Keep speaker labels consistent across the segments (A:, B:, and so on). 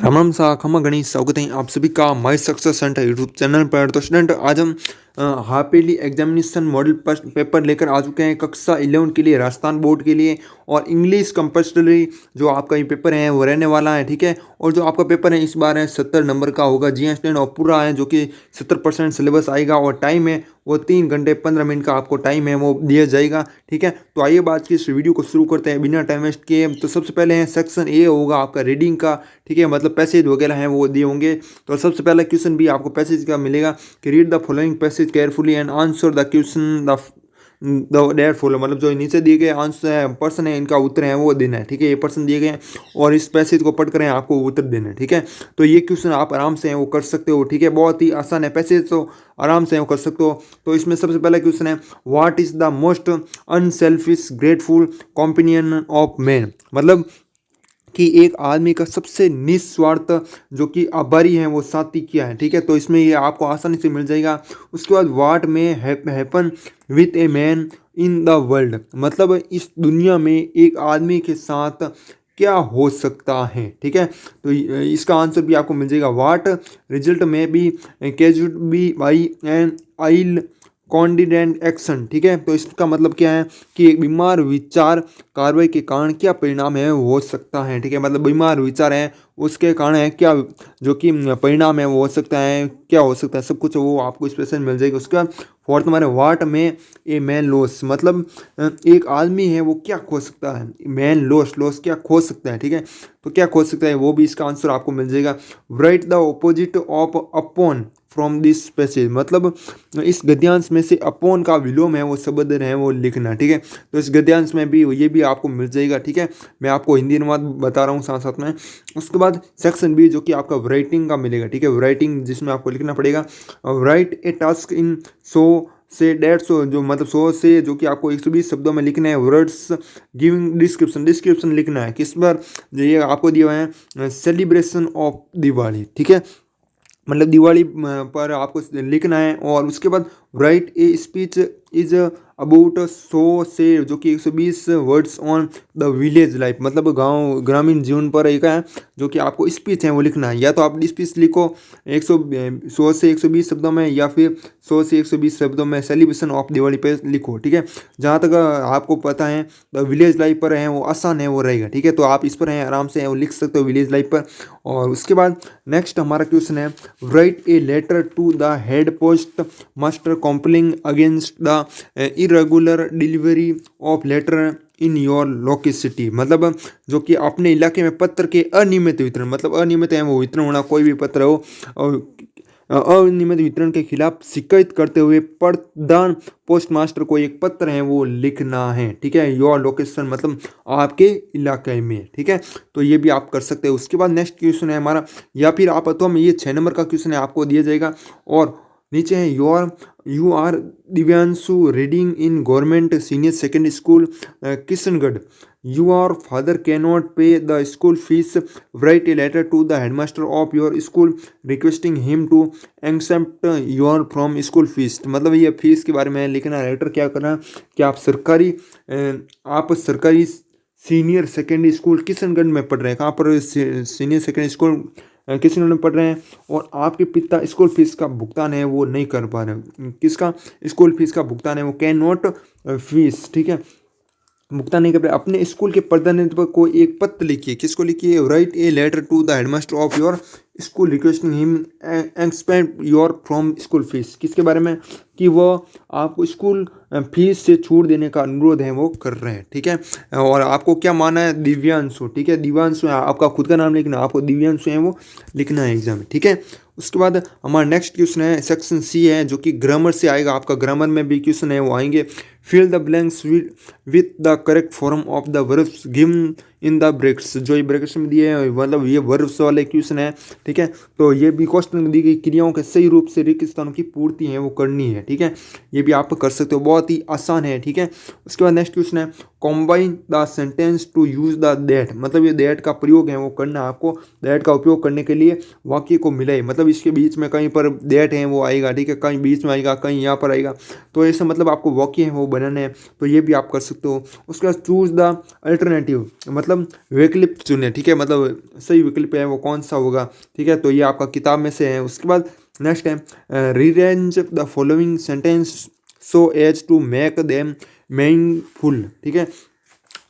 A: राम राम सा खमा गणेश स्वागत है आप सभी का my success centre YouTube channel पर। तो स्टूडेंट आज हम हाफिली एग्जामिनेशन मॉडल पेपर लेकर आ चुके हैं कक्षा 11 के लिए राजस्थान बोर्ड के लिए। और इंग्लिश कंपल्सरी जो आपका ये पेपर है वो रहने वाला है, ठीक है। और जो आपका पेपर है इस बार है 70 नंबर का होगा जी हाँ स्टूडेंट, और पूरा है जो कि 70% सिलेबस आएगा। और टाइम है वो 3 घंटे 15 मिनट का आपको टाइम है वो दिया जाएगा, ठीक है। तो आइए बात की इस वीडियो को शुरू करते हैं बिना टाइम वेस्ट किए। तो सबसे पहले है सेक्शन ए होगा आपका रीडिंग का, ठीक है, मतलब पैसेज वगैरह हैं वो दिए होंगे। तो सबसे पहला क्वेश्चन भी आपको पैसेज का मिलेगा कि read the following passage carefully and answer the question the there follow, मतलब जो नीचे दिए गए आंसर है पर्सन है इनका उत्तर है वो देना है, ठीक है। ये पर्सन दिए गए हैं और इस पैसेज को पढ़ कर आपको उत्तर देना है, ठीक है। तो ये क्वेश्चन आप आराम से वो कर सकते हो, ठीक है, बहुत ही आसान है पैसेज, तो आराम से वो कर सकते हो। तो इसमें सबसे पहला क्वेश्चन है what is the most unselfish grateful companion of man, मतलब कि एक आदमी का सबसे निस्वार्थ जो कि आभारी है वो साथी क्या है, ठीक है। तो इसमें ये आपको आसानी से मिल जाएगा। उसके बाद वाट में happen with a man in the world, मतलब इस दुनिया में एक आदमी के साथ क्या हो सकता है, ठीक है। तो इसका आंसर भी आपको मिल जाएगा वाट रिजल्ट में भी caused be by an ill considered action, ठीक है। तो इसका मतलब क्या है कि एक बीमार विचार कार्रवाई के कारण क्या परिणाम है वो हो सकता है, ठीक है। मतलब बीमार विचार है उसके कारण है क्या जो कि परिणाम है वो हो सकता है, क्या हो सकता है, सब कुछ वो आपको इस क्वेश्चन मिल जाएगी। उसके बाद फोर्थ हमारे वाट में ए मैन लॉस, मतलब एक आदमी है वो क्या खो सकता है, मैन लॉस लॉस क्या खो सकता है, ठीक है। तो क्या खो सकता है वो भी इसका आंसर आपको मिल जाएगा। Right the opposite of upon from this passage, मतलब इस गद्यांश में से अपोन का विलोम है वो शब्द है वो लिखना, ठीक है। तो इस गद्यांश में भी ये भी आपको मिल जाएगा, ठीक है। मैं आपको हिंदी अनुवाद बता रहा हूँ साथ साथ में। उसके बाद सेक्शन बी जो कि आपका राइटिंग का मिलेगा, ठीक है, राइटिंग जिसमें आपको लिखना पड़ेगा राइट ए टास्क इन सो से 150, जो मतलब 100 से जो कि आपको 120 शब्दों में लिखना है। वर्ड्स गिविंग डिस्क्रिप्शन डिस्क्रिप्शन लिखना है किस पर, जो ये आपको दिया हुआ है सेलिब्रेशन ऑफ दिवाली, ठीक है, मतलब दिवाली पर आपको लिखना है। और उसके बाद right a speech is about 100 से जो कि 120 words on the village life, मतलब गांव ग्रामीण जीवन पर एक है जो कि आपको स्पीच है वो लिखना है। या तो आप स्पीच लिखो 100 से 120 शब्दों में, या फिर 100 से 120 शब्दों में सेलिब्रेशन ऑफ दिवाली पे लिखो, ठीक है। जहाँ तक आपको पता है द विलेज लाइफ पर है वो आसान है वो रहेगा, ठीक है। तो आप इस पर हैं आराम से वो लिख सकते हो विलेज लाइफ पर। और उसके बाद नेक्स्ट हमारा क्वेश्चन है write a letter to the head post master complaining against the irregular delivery of letter in your locality, मतलब जो कि अपने इलाके में पत्र के अनियमित वितरण, मतलब अनियमित है वो वितरण होना, कोई भी पत्र हो और अनियमित वितरण के खिलाफ शिकायत करते हुए प्रधान पोस्टमास्टर को एक पत्र है वो लिखना है, ठीक है। योर लोकेशन मतलब आपके इलाके में, ठीक है। तो ये भी आप कर सकते हैं। उसके बाद नेक्स्ट क्वेश्चन है हमारा, या फिर आप तो हम ये 6 नंबर का क्वेश्चन है आपको दिया जाएगा। और नीचे है you are Divyanshu reading in government senior secondary school Kishangarh. Your father cannot pay the school fees. Write a letter to the headmaster of your school requesting him to exempt your from school fees, मतलब ये fees के बारे में लिखना letter. क्या करना कि आप सरकारी सीनियर सेकेंडरी स्कूल किशनगढ़ में पढ़ रहे हैं, कहाँ पर सीनियर सेकेंडरी स्कूल किशनगढ़ में पढ़ रहे हैं, और आपके पिता स्कूल फीस का भुगतान है वो नहीं कर पा रहे। किसका स्कूल फीस का भुगतान है वो कैन नॉट फीस, ठीक है, भुगतान नहीं कर पाए। अपने स्कूल के प्रतिनिधि को एक पत्र लिखिए, किसको लिखिए, write a letter to the headmaster of your school requesting him expend your from school fees, किसके बारे में कि वो आपको स्कूल फीस से छूट देने का अनुरोध है वो कर रहे हैं, ठीक है। और आपको क्या माना है दिव्यांशु, ठीक है, दिव्यांशु है आपका खुद का नाम लिखना, आपको दिव्यांशु है वो लिखना है एग्जाम में, ठीक है। उसके बाद हमारा नेक्स्ट क्वेश्चन है सेक्शन सी है जो कि ग्रामर से आएगा, आपका ग्रामर में भी क्वेश्चन है वो आएंगे। Fill the blanks with the correct form of the verbs given in the brackets, जो ये ब्रैकेट्स में दिए हैं मतलब ये वर्ब्स वाले क्वेश्चन है, ठीक है। तो ये भी क्वेश्चन में दी गई क्रियाओं के सही रूप से रिक्त स्थानों की पूर्ति है वो करनी है, ठीक है। ये भी आप कर सकते हो, बहुत ही आसान है, ठीक है। उसके बाद नेक्स्ट क्वेश्चन है combine the sentence to use the that, मतलब ये दैट का प्रयोग है वो करना है आपको। दैट का उपयोग करने के लिए वाक्य को मिले, मतलब इसके बीच में कहीं पर दैट है वो आएगा, ठीक है, कहीं बीच में आएगा कहीं यहाँ पर आएगा, तो ऐसा मतलब आपको वाक्य है वो बनाने हैं, तो ये भी आप कर सकते हो। उसके बाद चूज द अल्टरनेटिव, मतलब मतलब वैकल्पिक चुने, ठीक है, मतलब सही विकल्प है वो कौन सा होगा, ठीक है। तो ये आपका किताब में से है। उसके बाद नेक्स्ट है rearrange the following sentence so as to make them meaningful, ठीक है।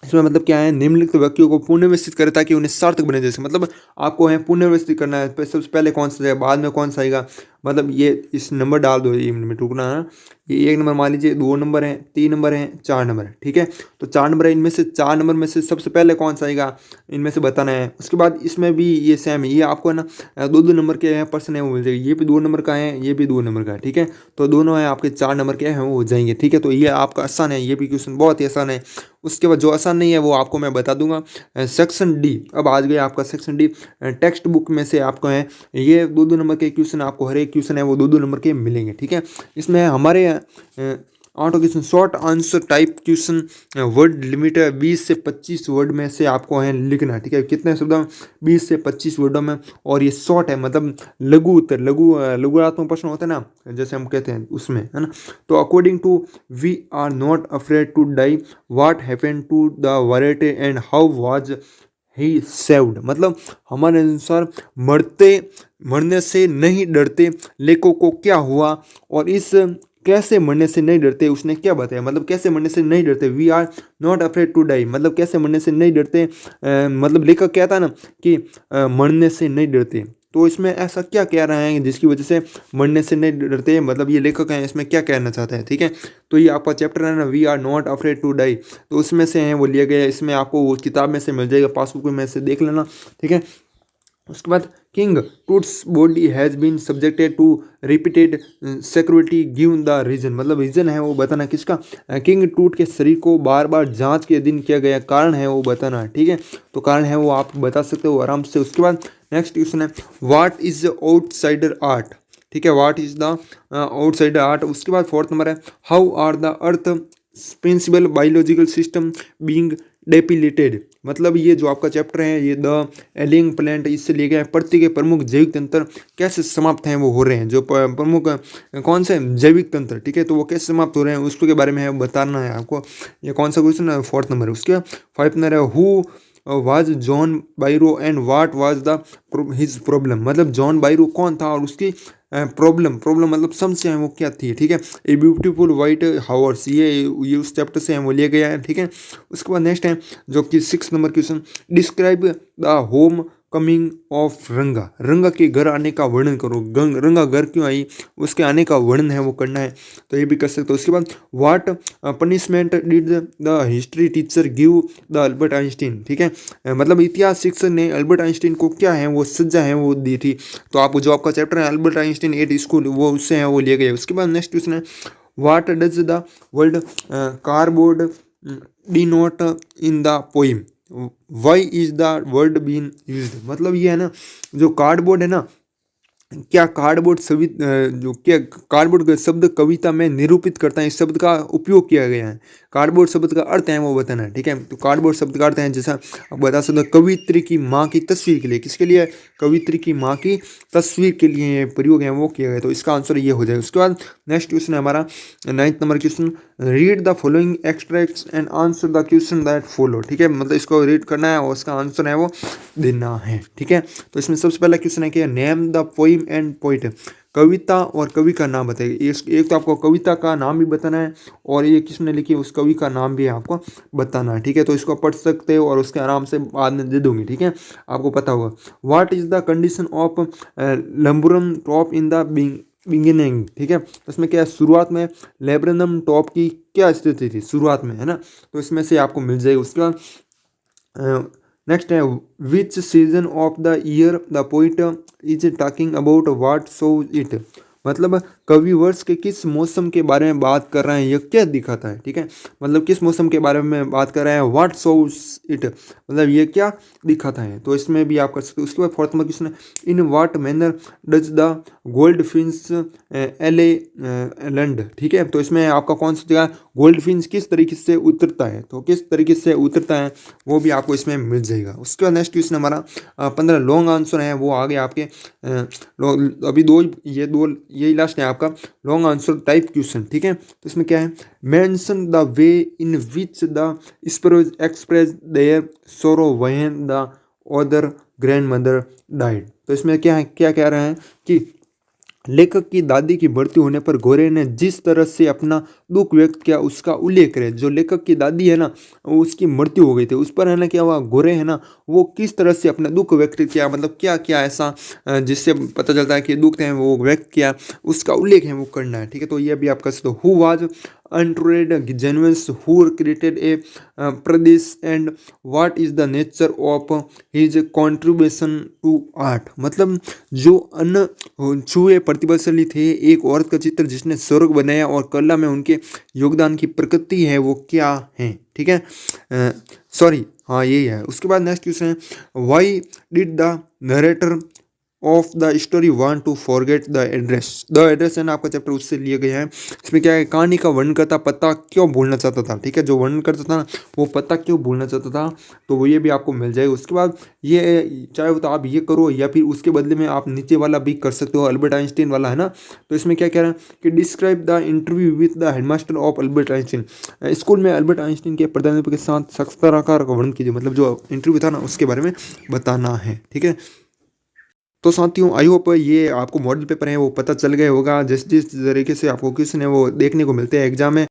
A: इसमें मतलब क्या है, निम्नलिखित वाक्यों को पुनर्व्यवस्थित करें ताकि उन्हें सार्थक बने। जैसे मतलब आपको है पुनर्व्यवस्थित करना है, सबसे पहले कौन सा जाएगा, बाद में कौन सा आएगा, मतलब ये इस नंबर डाल दो, ये मिनट रुकना है। ये 1 नंबर मान लीजिए, 2 नंबर है, 3 नंबर है, 4 नंबर है, ठीक है। तो 4 नंबर है, इनमें से 4 नंबर में से सबसे पहले कौन सा आएगा, इनमें से बताना है। उसके बाद इसमें भी ये सेम है, ये आपको है ना 2-2 नंबर के हैं पर्सन है वो मिल जाएगी। ये भी 2 नंबर का है, ये भी 2 नंबर का है, ठीक है। तो दोनों है आपके 4 नंबर के हैं वो हो जाएंगे, ठीक है। तो ये आपका आसान है, ये भी क्वेश्चन बहुत ही आसान है। उसके बाद जो आसान नहीं है वो आपको मैं बता दूंगा। सेक्शन डी, अब आज गया आपका सेक्शन डी। टेक्स्ट बुक में से आपको है ये 2-2 नंबर के क्वेश्चन, आपको हर एक क्वेश्चन है वो 2-2 नंबर के मिलेंगे, ठीक है। इसमें हमारे 8 question short answer type question, word limit है 20 से 25 वर्ड में से आपको है लिखना, ठीक है। कितने शब्दों में, 20 से 25 वर्डों में। और ये शॉर्ट है, मतलब लघु उत्तर, लघुत्मक प्रश्न होते हैं ना, जैसे हम कहते हैं उसमें, है ना। तो according to we are not afraid to die, what happen to the variety and how was he saved, मतलब हमारे अनुसार मरने से नहीं डरते, लेखकों को क्या हुआ और इस कैसे मरने से नहीं डरते उसने क्या बताया, मतलब कैसे मरने से नहीं डरते। We are not afraid to die, मतलब कैसे मरने से नहीं डरते, मतलब लेखक कहता है ना कि मरने से नहीं डरते। तो इसमें ऐसा क्या कह रहे हैं जिसकी वजह से मरने से नहीं डरते, मतलब ये लेखक हैं इसमें क्या कहना चाहते हैं, ठीक है। तो ये आपका चैप्टर है ना, we are not afraid to die, तो उसमें से हैं वो लिया गया है। इसमें आपको वो किताब में से मिल जाएगा, पासबुक में से देख लेना, ठीक है। उसके बाद king Tut's body has been subjected to repeated security given the reason, मतलब रीजन है वो बताना किसका, किंग टूट के शरीर को बार बार जांच के दिन किया गया, कारण है वो बताना, ठीक है। तो कारण है वो आप बता सकते हो आराम से। उसके बाद नेक्स्ट क्वेश्चन है व्हाट इज आउटसाइडर आर्ट, ठीक है, what is the outsider art. उसके बाद 4th नंबर है how are the earth principal biological system being depleted, मतलब ये जो आपका चैप्टर है ये द एलिंग प्लांट, इससे लिए गए पृथ्वी के प्रमुख जैविक तंत्र कैसे समाप्त हैं वो हो रहे हैं, जो प्रमुख कौन से जैविक तंत्र, ठीक है, तो वो कैसे समाप्त हो रहे हैं उसके बारे में बताना है आपको। ये कौन सा क्वेश्चन है, 4th नंबर है। उसके 5th नंबर है who was John बायरो and what was the his problem, मतलब जॉन बायरो कौन था और उसकी प्रॉब्लम मतलब समस्या है वो क्या थी, ठीक है। ए ब्यूटीफुल वाइट हावर्स, ये उस चैप्टर से वो लिया गया है, ठीक है। उसके बाद नेक्स्ट है जो कि 6th number question describe the home coming of रंगा, रंगा के घर आने का वर्णन करो, रंगा घर क्यों आई उसके आने का वर्णन है वो करना है, तो ये भी कर सकते हो। उसके बाद what punishment did the history teacher give the Albert Einstein, ठीक है, मतलब इतिहास शिक्षक ने अल्बर्ट आइंस्टीन को क्या है वो सजा है वो दी थी। तो आपको जो आपका चैप्टर है अल्बर्ट आइंस्टीन एट स्कूल, वो उससे है वो लिया गया। उसके बाद नेक्स्ट क्वेश्चन है what does the word cardboard denote in the poem, why is the word been used, मतलब ये है ना जो कार्डबोर्ड है ना, क्या कार्डबोर्ड जो क्या कार्डबोर्ड का शब्द कविता में निरूपित करता है, इस शब्द का उपयोग किया गया है। कार्डबोर्ड शब्द का अर्थ है वो बताना है, ठीक है। तो कार्डबोर्ड शब्द का अर्थ है जैसा आप बता सकते हो कवित्री की माँ की तस्वीर के लिए, किसके लिए, कवित्री की माँ की तस्वीर के लिए प्रयोग है वो किया गया, तो इसका आंसर ये हो जाएगा। उसके बाद नेक्स्ट क्वेश्चन है हमारा 9th number question read the following extracts and answer the question that follow, ठीक है, मतलब इसको रीड करना है और उसका आंसर है वो देना है, ठीक है। तो इसमें सबसे पहला क्वेश्चन है कि name the poem and poet, कविता और कवि का नाम बताइए। एक तो आपको कविता का नाम भी बताना है और ये किसने लिखी उस कवि का नाम भी आपको बताना है, ठीक है। तो इसको पढ़ सकते हो और उसके आराम से बाद में दे दूंगी, ठीक है, आपको पता होगा। What is the condition of laburnum top in the beginning, ठीक है, तो इसमें क्या है शुरुआत में लेब्रेनम टॉप की क्या स्थिति थी शुरुआत में, है ना, तो इसमें से आपको मिल जाएगा। उसके बाद नेक्स्ट है विच season of the year the poet is talking about what so it, मतलब कवि वर्ष के किस मौसम के बारे में बात कर रहे हैं, यह क्या दिखाता है, ठीक है, मतलब किस मौसम के बारे में बात कर रहे हैं, व्हाट शोज इट, मतलब ये क्या दिखाता है, तो इसमें भी आप कर सकते हो। उसके बाद 4th में क्वेश्चन है in what manner does the gold fins एले लैंड, ठीक है, तो इसमें आपका कौन सा जगह गोल्ड फिंस किस तरीके से उतरता है, तो किस तरीके से उतरता है वो भी आपको इसमें मिल जाएगा। उसके बाद नेक्स्ट क्वेश्चन हमारा 15 लॉन्ग आंसर है वो आगे आपके अभी दो यही लास्ट है, आपका लॉन्ग आंसर टाइप क्वेश्चन। ठीक है, तो इसमें क्या है, mention the way in which the sparrows express their sorrow when the other grandmother died. तो इसमें क्या है, क्या कह रहे हैं कि लेखक की दादी की मृत्यु होने पर गोरे ने जिस तरह से अपना दुख व्यक्त किया उसका उल्लेख करें। जो लेखक की दादी है ना, उसकी मृत्यु हो गई थी, उस पर है ना क्या हुआ, गोरे है ना वो किस तरह से अपना दुख व्यक्त किया, मतलब क्या क्या ऐसा जिससे पता चलता है कि दुख है वो व्यक्त किया, उसका उल्लेख है वो करना है। ठीक है, तो ये भी आप कर सकते हो। Who was untold genuines who created a Pradesh and what is the nature of his contribution to art। मतलब जो अनछुए प्रतिभाशाली थे, एक औरत का चित्र जिसने स्वर्ग बनाया और कला में उनके योगदान की प्रकृति है वो क्या है। ठीक है, सॉरी हाँ यही है। उसके बाद नेक्स्ट क्वेश्चन है, why did the narrator of the story want to forget the address. The address है ना आपका चैप्टर उससे लिए गए हैं। इसमें क्या है, कहानी का वर्णन करता पता क्यों भूलना चाहता था। ठीक है, जो वर्णन करता था ना वो पता क्यों भूलना चाहता था, तो वो ये भी आपको मिल जाएगा। उसके बाद ये चाहे वो तो आप ये करो या फिर उसके बदले में आप नीचे वाला भी कर सकते हो, अल्बर्ट आइंस्टीन वाला है ना। तो इसमें क्या कह रहा है कि describe the interview with the headmaster of Albert Einstein. School में अल्बर्ट आइंस्टीन के प्रधानाध्यापक के साथ साक्षात्कार का वर्णन कीजिए। मतलब जो इंटरव्यू था ना उसके बारे में बताना है। ठीक है, तो साथियों आई होप ये आपको मॉडल पेपर है वो पता चल गए होगा। जिस जिस तरीके से आपको क्वेश्चन है वो देखने को मिलते हैं एग्जाम में,